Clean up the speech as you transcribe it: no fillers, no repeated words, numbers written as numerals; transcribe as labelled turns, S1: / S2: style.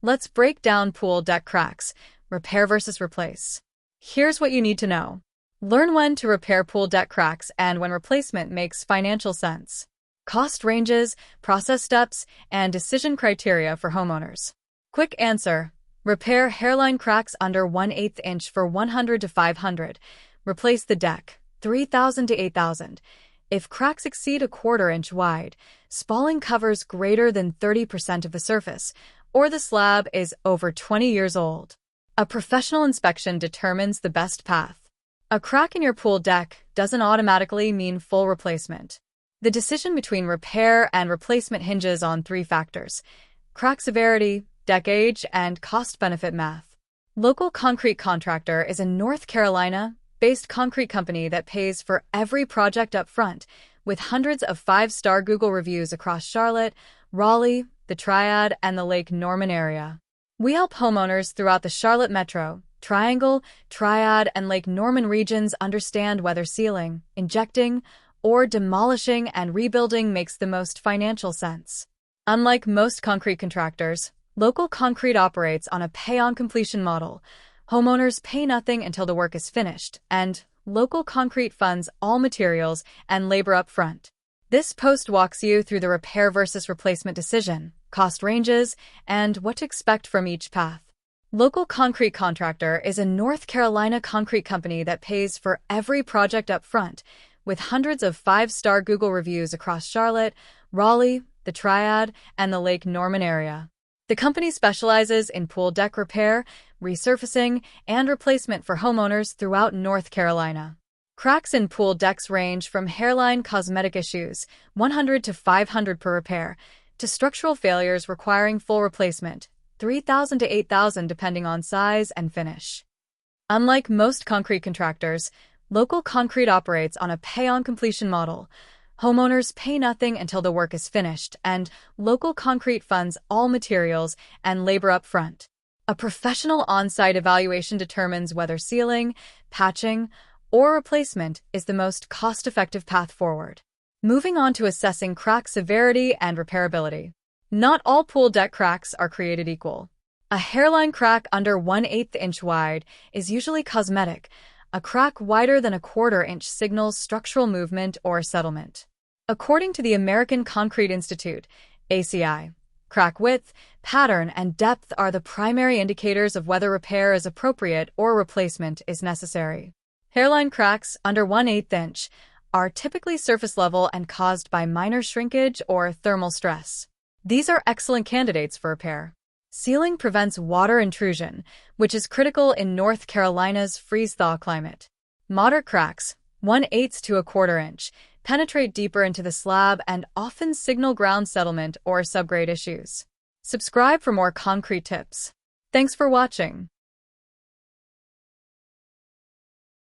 S1: Let's break down pool deck cracks, repair versus replace. Here's what you need to know. Learn when to repair pool deck cracks and when replacement makes financial sense. Cost ranges, process steps, and decision criteria for homeowners. Quick answer. Repair hairline cracks under 1/8 inch for 100 to 500. Replace the deck, 3,000 to 8,000. If cracks exceed a 1/4 inch wide, spalling covers greater than 30% of the surface, or the slab is over 20 years old. A professional inspection determines the best path. A crack in your pool deck doesn't automatically mean full replacement. The decision between repair and replacement hinges on 3 factors: crack severity, deck age, and cost-benefit math. Local Concrete Contractor is a North Carolina-based concrete company that pays for every project up front, with hundreds of 5-star Google reviews across Charlotte, Raleigh, the Triad, and the Lake Norman area. We help homeowners throughout the Charlotte Metro, Triangle, Triad, and Lake Norman regions understand whether sealing, injecting, or demolishing and rebuilding makes the most financial sense. Unlike most concrete contractors, Local Concrete operates on a pay-on-completion model. Homeowners pay nothing until the work is finished, and Local Concrete funds all materials and labor up front. This post walks you through the repair versus replacement decision, cost ranges, and what to expect from each path. Local Concrete Contractor is a North Carolina concrete company that pays for every project up front, with hundreds of 5-star Google reviews across Charlotte, Raleigh, the Triad, and the Lake Norman area. The company specializes in pool deck repair, resurfacing, and replacement for homeowners throughout North Carolina. Cracks in pool decks range from hairline cosmetic issues, 100 to 500 per repair, to structural failures requiring full replacement, 3,000 to 8,000 depending on size and finish. Unlike most concrete contractors, Local Concrete operates on a pay-on-completion model. Homeowners pay nothing until the work is finished, and Local Concrete funds all materials and labor up front. A professional on-site evaluation determines whether sealing, patching, or replacement is the most cost-effective path forward. Moving on to assessing crack severity and repairability. Not all pool deck cracks are created equal. A hairline crack under 1/8 inch wide is usually cosmetic. A crack wider than a 1/4 inch signals structural movement or settlement. According to the American Concrete Institute, ACI, crack width, pattern, and depth are the primary indicators of whether repair is appropriate or replacement is necessary. Hairline cracks under 1/8 inch are typically surface level and caused by minor shrinkage or thermal stress. These are excellent candidates for repair. Sealing prevents water intrusion, which is critical in North Carolina's freeze-thaw climate. Moderate cracks, 1/8 to a 1/4 inch, penetrate deeper into the slab and often signal ground settlement or subgrade issues. Subscribe for more concrete tips. Thanks for watching.